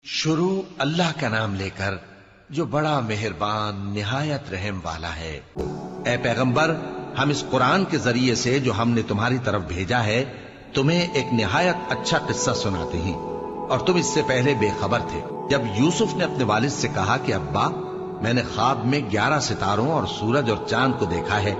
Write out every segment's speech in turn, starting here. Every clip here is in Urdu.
شروع اللہ کا نام لے کر جو بڑا مہربان نہایت رحم والا ہے۔ اے پیغمبر، ہم اس قرآن کے ذریعے سے جو ہم نے تمہاری طرف بھیجا ہے تمہیں ایک نہایت اچھا قصہ سناتے ہیں، اور تم اس سے پہلے بے خبر تھے۔ جب یوسف نے اپنے والد سے کہا کہ ابا، میں نے خواب میں 11 ستاروں اور سورج اور چاند کو دیکھا ہے،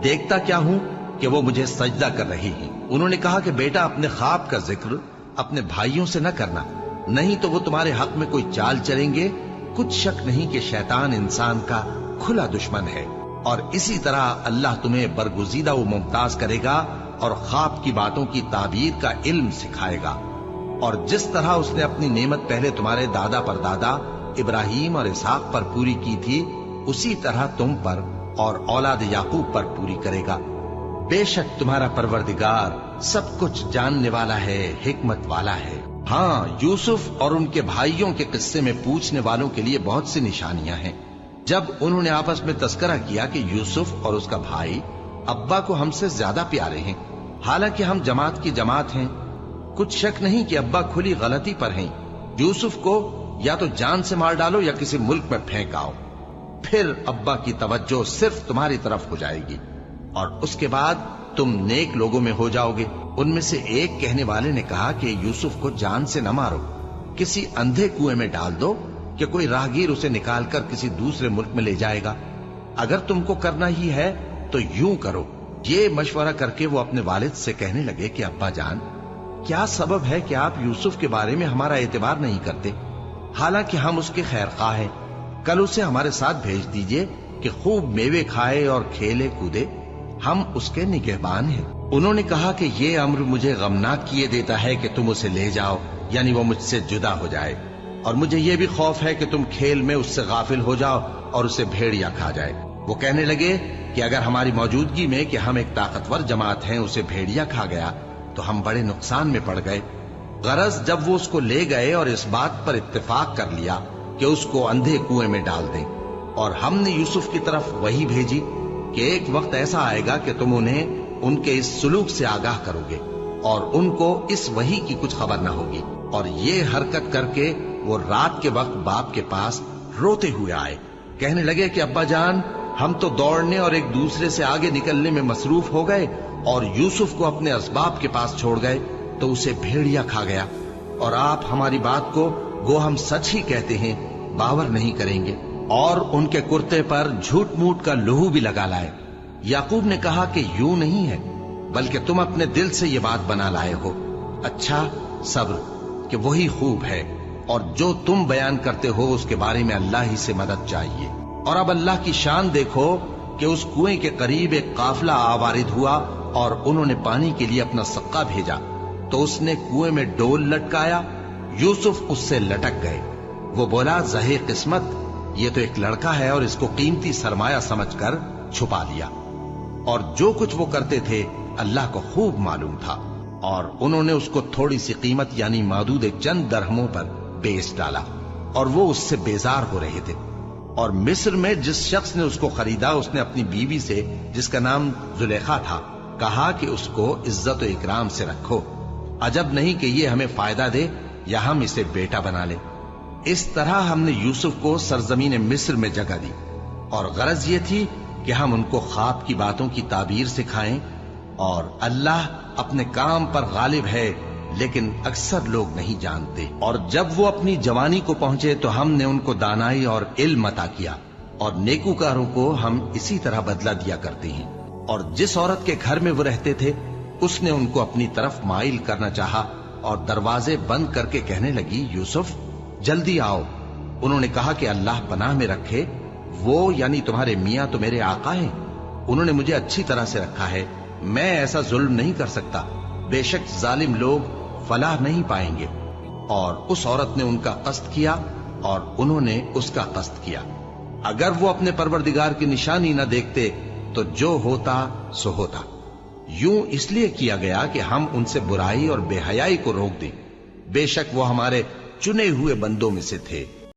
دیکھتا کیا ہوں کہ وہ مجھے سجدہ کر رہی ہیں۔ انہوں نے کہا کہ بیٹا، اپنے خواب کا ذکر اپنے بھائیوں سے نہ کرنا، نہیں تو وہ تمہارے حق میں کوئی چال چلیں گے۔ کچھ شک نہیں کہ شیطان انسان کا کھلا دشمن ہے، اور اسی طرح اللہ تمہیں برگزیدہ و ممتاز کرے گا اور خواب کی باتوں کی تعبیر کا علم سکھائے گا، اور جس طرح اس نے اپنی نعمت پہلے تمہارے دادا پر دادا ابراہیم اور اسحاق پر پوری کی تھی، اسی طرح تم پر اور اولاد یعقوب پر پوری کرے گا۔ بے شک تمہارا پروردگار سب کچھ جاننے والا ہے، حکمت والا ہے۔ ہاں، یوسف اور ان کے بھائیوں کے قصے میں پوچھنے والوں کے لیے بہت سی نشانیاں ہیں۔ جب انہوں نے آپس میں تذکرہ کیا کہ یوسف اور اس کا بھائی ابا کو ہم سے زیادہ پیارے ہیں، حالانکہ ہم جماعت کی جماعت ہیں، کچھ شک نہیں کہ ابا کھلی غلطی پر ہیں۔ یوسف کو یا تو جان سے مار ڈالو یا کسی ملک میں پھینک آؤ، پھر ابا کی توجہ صرف تمہاری طرف ہو جائے گی، اور اس کے بعد تم نیک لوگوں میں ہو جاؤ گے۔ ان میں سے ایک کہنے والے نے کہا کہ یوسف کو جان سے نہ مارو، کسی اندھے کنویں میں ڈال دو کہ کوئی راہگیر اسے نکال کر کسی دوسرے ملک میں لے جائے گا۔ اگر تم کو کرنا ہی ہے تو یوں کرو۔ یہ مشورہ کر کے وہ اپنے والد سے کہنے لگے کہ ابا جان، کیا سبب ہے کہ آپ یوسف کے بارے میں ہمارا اعتبار نہیں کرتے، حالانکہ ہم اس کے خیر خواہ ہیں؟ کل اسے ہمارے ساتھ بھیج دیجئے کہ خوب میوے کھائے اور کھیلے کودے، ہم اس کے نگہبان ہیں۔ انہوں نے کہا کہ یہ امر مجھے غمناک کیے دیتا ہے کہ تم اسے لے جاؤ، یعنی وہ مجھ سے جدا ہو جائے، اور مجھے یہ بھی خوف ہے کہ تم کھیل میں اس سے غافل ہو جاؤ اور اسے بھیڑیا کھا جائے۔ وہ کہنے لگے کہ اگر ہماری موجودگی میں کہ ہم ایک طاقتور جماعت ہیں اسے بھیڑیا کھا گیا تو ہم بڑے نقصان میں پڑ گئے۔ غرض جب وہ اس کو لے گئے اور اس بات پر اتفاق کر لیا کہ اس کو اندھے کنویں میں ڈال دیں، اور ہم نے یوسف کی طرف وحی بھیجی کہ ایک وقت ایسا آئے گا کہ تم انہیں ان کے اس سلوک سے آگاہ کرو گے، اور ان کو اس وحی کی کچھ خبر نہ ہوگی۔ اور یہ حرکت کر کے وہ رات کے وقت باپ کے پاس روتے ہوئے آئے، کہنے لگے کہ ابا جان، ہم تو دوڑنے اور ایک دوسرے سے آگے نکلنے میں مصروف ہو گئے اور یوسف کو اپنے اسباب کے پاس چھوڑ گئے تو اسے بھیڑیا کھا گیا، اور آپ ہماری بات کو گو ہم سچ ہی کہتے ہیں باور نہیں کریں گے۔ اور ان کے کرتے پر جھوٹ موٹ کا لہو بھی لگا لائے۔ یعقوب نے کہا کہ یوں نہیں ہے، بلکہ تم اپنے دل سے یہ بات بنا لائے ہو۔ اچھا، صبر کہ وہی خوب ہے، اور جو تم بیان کرتے ہو اس کے بارے میں اللہ ہی سے مدد چاہیے۔ اور اب اللہ کی شان دیکھو کہ اس کنویں کے قریب ایک قافلہ آوارد ہوا، اور انہوں نے پانی کے لیے اپنا سقا بھیجا تو اس نے کنویں میں ڈول لٹکایا، یوسف اس سے لٹک گئے۔ وہ بولا، زہے قسمت، یہ تو ایک لڑکا ہے، اور اس کو قیمتی سرمایہ سمجھ کر چھپا لیا۔ اور جو کچھ وہ کرتے تھے اللہ کو خوب معلوم تھا، اور انہوں نے اس کو تھوڑی سی قیمت یعنی معدود چند درہموں پر بیچ ڈالا، اور وہ اس سے بیزار ہو رہے تھے۔ اور مصر میں جس شخص نے اس کو خریدا، اس نے اپنی بیوی سے جس کا نام زلیخا تھا کہا کہ اس کو عزت و اکرام سے رکھو، عجب نہیں کہ یہ ہمیں فائدہ دے یا ہم اسے بیٹا بنا لیں۔ اس طرح ہم نے یوسف کو سرزمین مصر میں جگہ دی، اور غرض یہ تھی کہ ہم ان کو خواب کی باتوں کی تعبیر سکھائیں۔ اور اللہ اپنے کام پر غالب ہے، لیکن اکثر لوگ نہیں جانتے۔ اور جب وہ اپنی جوانی کو پہنچے تو ہم نے ان کو دانائی اور علم عطا کیا، اور نیکوکاروں کو ہم اسی طرح بدلہ دیا کرتے ہیں۔ اور جس عورت کے گھر میں وہ رہتے تھے اس نے ان کو اپنی طرف مائل کرنا چاہا، اور دروازے بند کر کے کہنے لگی، یوسف جلدی آؤ۔ انہوں نے کہا کہ اللہ پناہ میں رکھے، وہ یعنی تمہارے میاں تو میرے آقا ہیں، انہوں نے مجھے اچھی طرح سے رکھا ہے، میں ایسا ظلم نہیں کر سکتا، بے شک ظالم لوگ فلاح نہیں پائیں گے۔ اور اس عورت نے ان کا قصد کیا اور انہوں نے اس کا قصد کیا۔ اگر وہ اپنے پروردگار کی نشانی نہ دیکھتے تو جو ہوتا سو ہوتا۔ یوں اس لیے کیا گیا کہ ہم ان سے برائی اور بے حیائی کو روک دیں، بے شک وہ ہمارے چنے ہوئے بندوں میں سے تھے۔